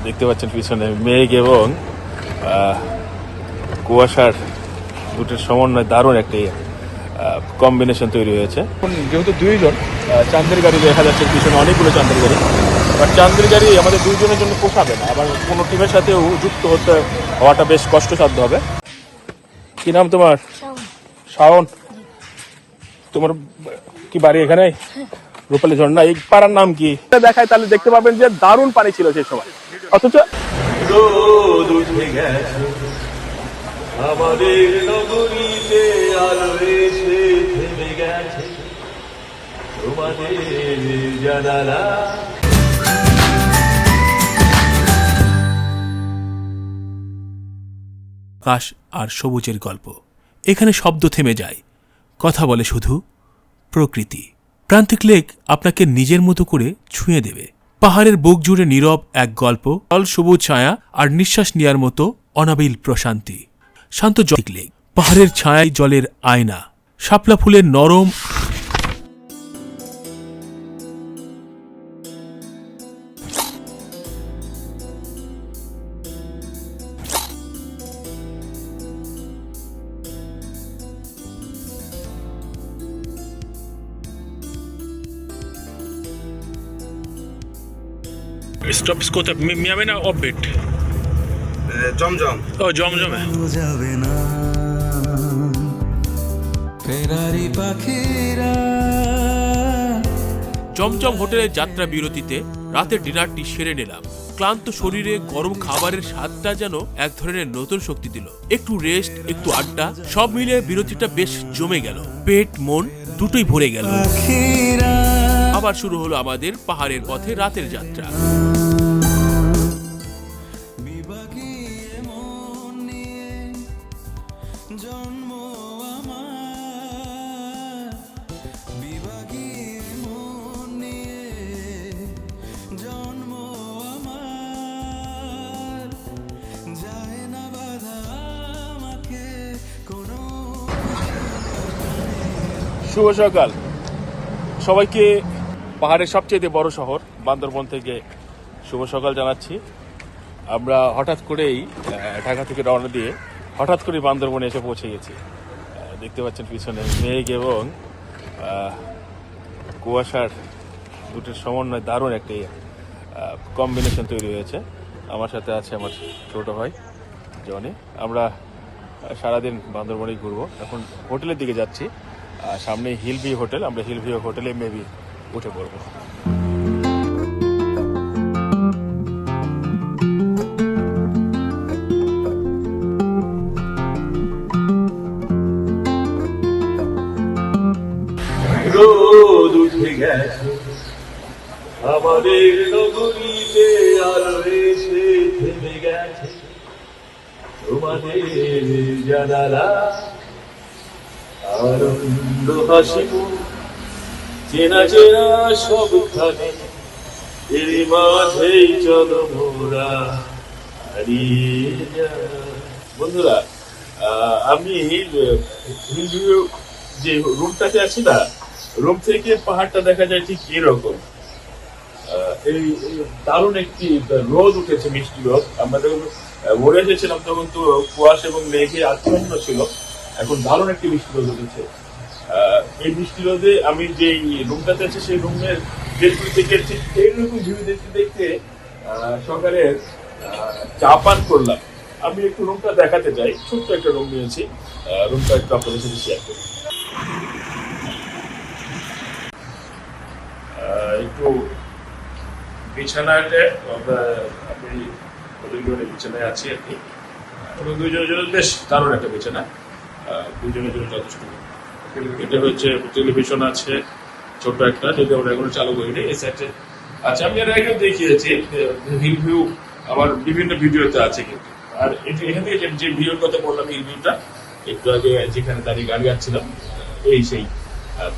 দেখতে পাচ্ছেন পিছনে মেঘ এবং কুয়াশার দুটোর সমন্বয় দারুণ একটি কম্বিনেশন তৈরি হয়েছে। যেহেতু দুইজন চাঁদের গাড়ি দেখা যাচ্ছে পিছনে অনেকগুলো চাঁদের গাড়ি, বাট চাঁদের গাড়ি আমাদের দুইজনের জন্য পোষাবে না, আবার কোনো টিমের সাথেও যুক্ত হওয়াটা বেশ কষ্টসাধ্য হবে। কি নাম তোমার? শাওন। তোমার কি বাড়ি এখানে? রূপালী ঝর্ণা। এই পাড়ার নাম কি দেখায় তাহলে দেখতে পাবেন যে দারুণ পানি ছিল সেই সময়, অথচ আমাদের নগরীতে আলো এসে থেমে গেছে তোমাদের জানালা। আকাশ আর সবুজের গল্প, এখানে শব্দ থেমে যায়, কথা বলে শুধু প্রকৃতি। প্রান্তিক লেক আপনাকে নিজের মতো করে ছুঁয়ে দেবে। পাহাড়ের বুক জুড়ে নীরব এক গল্প, জল সবুজ ছায়া আর নিঃশ্বাস নেওয়ার মতো অনাবিল প্রশান্তি। শান্ত লেক, পাহাড়ের ছায়ায় জলের আয়না, শাপলা ফুলের নরম স্টপ কোথা মিয়ামে না অফবিট জমজম। ও জমজমে যাবে না ফেরারি পাখিরা। জমজম হোটেলের যাত্রা বিরতিতে রাতের ডিনারটি সেরে নিলাম। ক্লান্ত শরীরে গরম খাবারের স্বাদটা যেন এক ধরনের নতুন শক্তি দিল। একটু রেস্ট, একটু আড্ডা, সব মিলে বিরতিটা বেশ জমে গেল। পেট মন দুটোই ভরে গেল। আবার শুরু হলো আমাদের পাহাড়ের পথে রাতের যাত্রা। শুভ সকাল সবাইকে। পাহাড়ের সবচেয়ে বড় শহর বান্দরবন থেকে শুভ সকাল জানাচ্ছি। আমরা হঠাৎ করেই ঢাকা থেকে রওনা দিয়ে হঠাৎ করে বান্দরবনে এসে পৌঁছে গেছি। দেখতে পাচ্ছেন পিছনে মেঘ এবং কুয়াশার দুটোর সমন্বয় দারুণ একটি কম্বিনেশন তৈরি হয়েছে। আমার সাথে আছে আমার ছোট ভাই জনি। আমরা সারাদিন বান্দরবনেই ঘুরবো। এখন হোটেলের দিকে যাচ্ছি, সামনে হিল ভিউ হোটেল। আমরা হিল ভিউ হোটেলে মেবি উঠে পড়বো। রোদ উঠে গেছে আমাদের নগরীতে, আলো এসে থেমে গেছে তোমাদের জানালা। আনন্দ হাসি চেনা চেনা সবখানে, এর মাঝেই চলো মোরা হারিয়ে যায়। বন্ধুরা, আমি যে রুমটাতে আছি না, রুম থেকে পাহাড়টা দেখা যায় ঠিক এরকম। এই দারুণ একটি রোদ উঠেছে, মিষ্টি রোদ। আমরা যখন ভোরে এসেছিলাম তখন তো কুয়াশা এবং মেঘে আচ্ছন্ন ছিল, এখন দারুণ একটি মিষ্টি রোদ উঠেছে। এই মিষ্টি রোদে আমি যে রুমটাতে আছি সেই রুমের গেটগুলি থেকে ঠিক এইরকম ভিউ দেখতে দেখতে সকালে চা পান করলাম। আমি একটু রুমটা দেখাতে চাই। ছোট্ট একটা রুম নিয়েছি, রুমটা একটু আপনাদের সাথে শেয়ার করি। একটু বিছানাতে আমি বিছানায় আছি আর কি। এবং দুইজনের জন্য বেশ দারুণ একটা বিছানা, দুইজনের জন্য যথেষ্ট। এটা হচ্ছে টেলিভিশন আছে ছোট্ট একটা, যদি আমরা এখনো চালু করিনি। এই সাইডে আচ্ছা, আমি এর আগেও দেখিয়েছি হিল ভিউ, আমার বিভিন্ন ভিডিওতে আছে কিন্তু। আর এখান থেকে যে ভিউর কথা বললাম, হিল ভিউটা একটু আগে যেখানে দাঁড়িয়ে গাড়ি যাচ্ছিলাম, এই সেই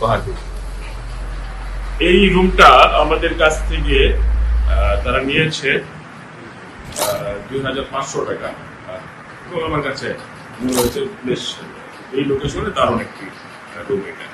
পাহাড় ভিউ। এই রুমটা আমাদের কাছ থেকে তারা নিয়েছে 2500 টাকা, এবং আমার কাছে মনে হয়েছে বেশ এই লোকেশনে দারুণ একটি রুম এটা।